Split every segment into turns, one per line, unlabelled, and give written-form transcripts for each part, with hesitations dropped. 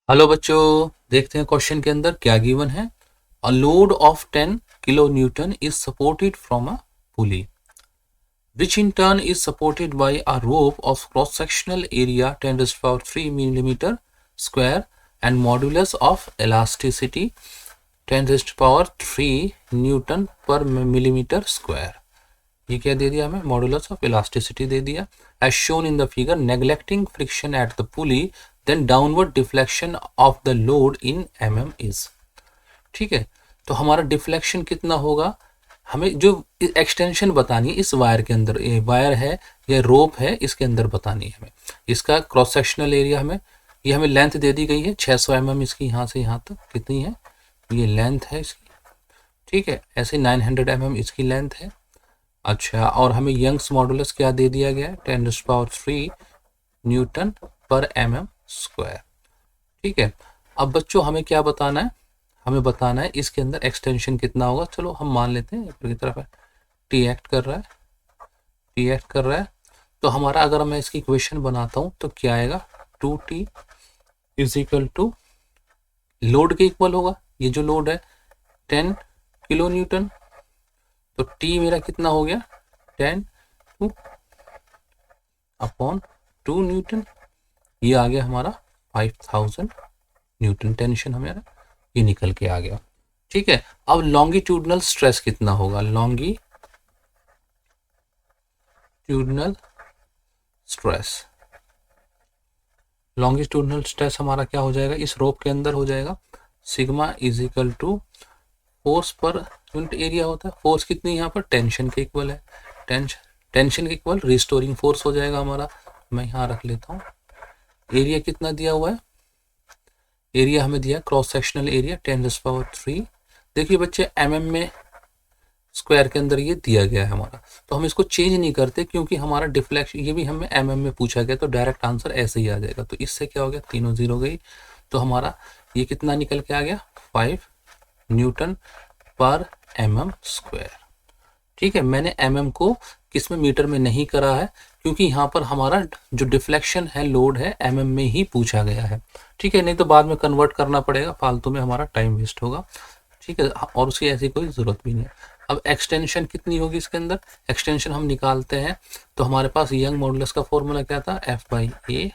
Hello बच्चों, देखते हैं क्वेश्चन के अंदर क्या गिवन है। A load of 10 kilo Newton is supported from a pulley which in turn is supported by a rope of cross-sectional area 10 raised to power 3 millimeter square and modulus of elasticity 10 raised to power 3 Newton पर millimetre square. ये क्या दे दिया हमें? Modulus of elasticity दे दिया। As shown in the figure, neglecting friction at the pulley then downward deflection of the load in mm is. ठीक है, तो हमारा डिफ्लेक्शन कितना होगा, हमें जो एक्सटेंशन बतानी है इस वायर के अंदर, ये वायर है या रोप है, इसके अंदर बतानी है हमें। इसका क्रॉस सेक्शनल एरिया हमें, ये हमें लेंथ दे दी गई है 600 mm इसकी, यहाँ से यहाँ तक कितनी है, ये लेंथ है इसकी। ठीक है, ऐसे 900 mm इसकी लेंथ है। अच्छा, और हमें यंग्स मॉडुलस क्या दे दिया गया है? 10⁻³ न्यूटन पर mm स्क्वायर। ठीक है, अब बच्चों हमें क्या बताना है? हमें बताना है इसके अंदर एक्सटेंशन कितना होगा। चलो हम मान लेते हैं ऊपर की तरफ है, टी एक्ट कर रहा है, टी एक्ट कर रहा है। तो हमारा अगर मैं इसकी इक्वेशन बनाता हूँ तो क्या आएगा? 2t is equal to, load के इक्वल होगा, ये जो लोड है 10 किलो न्यूटन, तो t मेरा कितना हो गया? 10/2 न्यूटन। ये आ गया हमारा 5000 न्यूटन टेंशन हमारा, ये निकल के आ गया। ठीक है, अब लॉन्गिट्यूडनल स्ट्रेस कितना होगा? लॉन्गिट्यूडनल स्ट्रेस, लॉन्गिट्यूडनल स्ट्रेस हमारा क्या हो जाएगा? इस रोप के अंदर हो जाएगा sigma is equal to force per unit area होता है। फोर्स कितनी यहाँ पर? टेंशन के इक्वल है, टेंशन के इक्वल रिस्टोरिंग फोर्स हो जाएगा हमारा। मैं यहाँ रख लेता हूँ। एरिया कितना दिया हुआ है? एरिया हमें दिया क्रॉस सेक्शनल एरिया 10⁻³ देखिए बच्चे mm में स्क्वायर के अंदर ये दिया गया है हमारा, तो हम इसको चेंज नहीं करते क्योंकि हमारा डिफ्लेक्शन ये भी हमें mm में पूछा गया, तो डायरेक्ट आंसर ऐसे ही आ जाएगा। तो इससे क्या हो गया? तीनों जीरो गई, तो हमारा ये कितना निकल के आ गया? 5 न्यूटन पर mm स्क्वायर। ठीक है, मैंने mm को किस में, मीटर में नहीं करा है क्योंकि यहाँ पर हमारा जो डिफ्लेक्शन है, लोड है, mm में ही पूछा गया है। ठीक है, नहीं तो बाद में कन्वर्ट करना पड़ेगा, फालतू में हमारा टाइम वेस्ट होगा। ठीक है, और उसकी ऐसी कोई ज़रूरत भी नहीं है। अब एक्सटेंशन कितनी होगी इसके अंदर? एक्सटेंशन हम निकालते हैं तो हमारे पास यंग मॉडुलस का फॉर्मूला क्या था? F/A।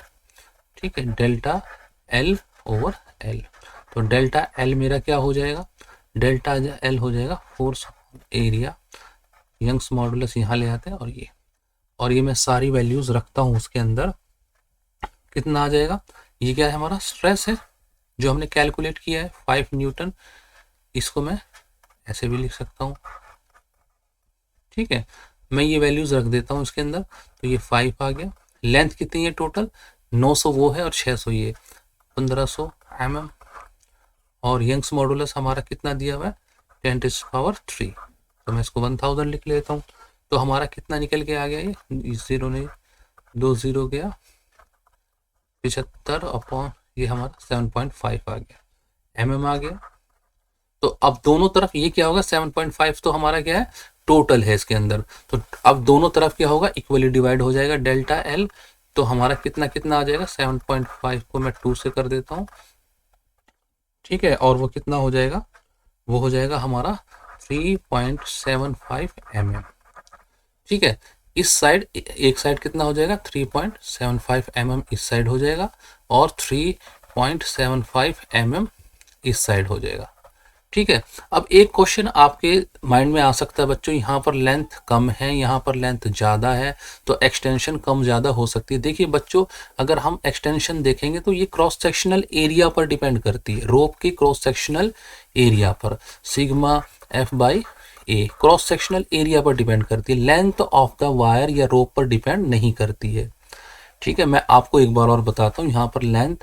ठीक है, डेल्टा L/L। तो डेल्टा L मेरा क्या हो जाएगा? डेल्टा L हो जाएगा फोर्स एरिया, यंग्स मॉडुलस यहाँ ले आते हैं, और ये मैं सारी वैल्यूज रखता हूँ उसके अंदर। कितना आ जाएगा? ये क्या है? हमारा स्ट्रेस है जो हमने कैलकुलेट किया है 5 न्यूटन। इसको मैं ऐसे भी लिख सकता हूँ। ठीक है, मैं ये वैल्यूज रख देता हूँ इसके अंदर, तो ये 5 आ गया। लेंथ कितनी है टोटल? 900 वो है और 600 ये, 1500 mm। और यंग्स मॉडुलस हमारा कितना दिया हुआ है? 10⁻³। तो मैं इसको 1000 लिख लेता हूँ। तो हमारा कितना निकल के आ गया? ये जीरो नहीं, 2 जीरो गया, 75 अपॉन ये हमारा 7.5 आ गया, mm आ गया। तो अब दोनों तरफ ये क्या होगा? 7.5 तो हमारा क्या है? टोटल है इसके अंदर। तो अब दोनों तरफ क्या होगा? इक्वली डिवाइड हो जाएगा डेल्टा एल। तो हमारा कितना कितना आ जाएगा? 7.5 को मैं 2 से कर देता हूँ। ठीक है, और वो कितना हो जाएगा? वो हो जाएगा हमारा 3.75 mm। ठीक है, इस साइड, एक साइड कितना हो जाएगा? 3.75 mm इस साइड हो जाएगा, और 3.75 mm इस साइड हो जाएगा। ठीक है, अब एक क्वेश्चन आपके माइंड में आ सकता है बच्चों, यहाँ पर लेंथ कम है, यहाँ पर लेंथ ज़्यादा है, तो एक्सटेंशन कम ज़्यादा हो सकती है। देखिए बच्चों, अगर हम एक्सटेंशन देखेंगे तो ये क्रॉस सेक्शनल एरिया पर डिपेंड करती है, रोप के क्रॉस सेक्शनल एरिया पर, sigma F/A cross sectional area पर डिपेंड करती है, लेंथ ऑफ द वायर या रोप पर डिपेंड नहीं करती है। ठीक है, मैं आपको एक बार और बताता हूँ, यहाँ पर लेंथ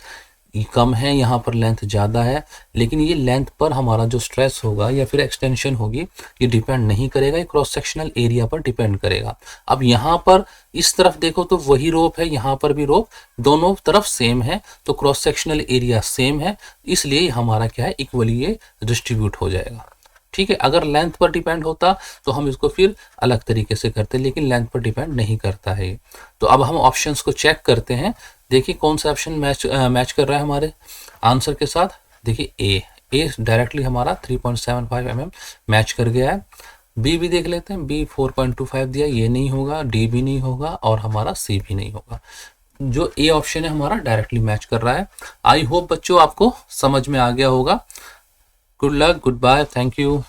कम है, यहाँ पर लेंथ ज़्यादा है, लेकिन ये लेंथ पर हमारा जो स्ट्रेस होगा या फिर एक्सटेंशन होगी ये डिपेंड नहीं करेगा, ये क्रॉस सेक्शनल एरिया पर डिपेंड करेगा। अब यहाँ पर इस तरफ देखो तो वही रोप है, यहाँ पर भी रोप, दोनों तरफ सेम है, तो क्रॉस सेक्शनल एरिया सेम है, इसलिए हमारा क्या है? इक्वली ये डिस्ट्रीब्यूट हो जाएगा। ठीक है, अगर लेंथ पर डिपेंड होता तो हम इसको फिर अलग तरीके से करते, लेकिन लेंथ पर डिपेंड नहीं करता है। तो अब हम ऑप्शंस को चेक करते हैं। देखिए कौन सा ऑप्शन मैच कर रहा है हमारे आंसर के साथ। देखिए ए डायरेक्टली हमारा 3.75 mm मैच कर गया है। बी भी देख लेते हैं, बी 4.25 दिया, ये नहीं होगा, डी भी नहीं होगा और हमारा सी भी नहीं होगा। जो ए ऑप्शन है हमारा डायरेक्टली मैच कर रहा है। आई होप बच्चों आपको समझ में आ गया होगा। Good luck, good bye, thank you.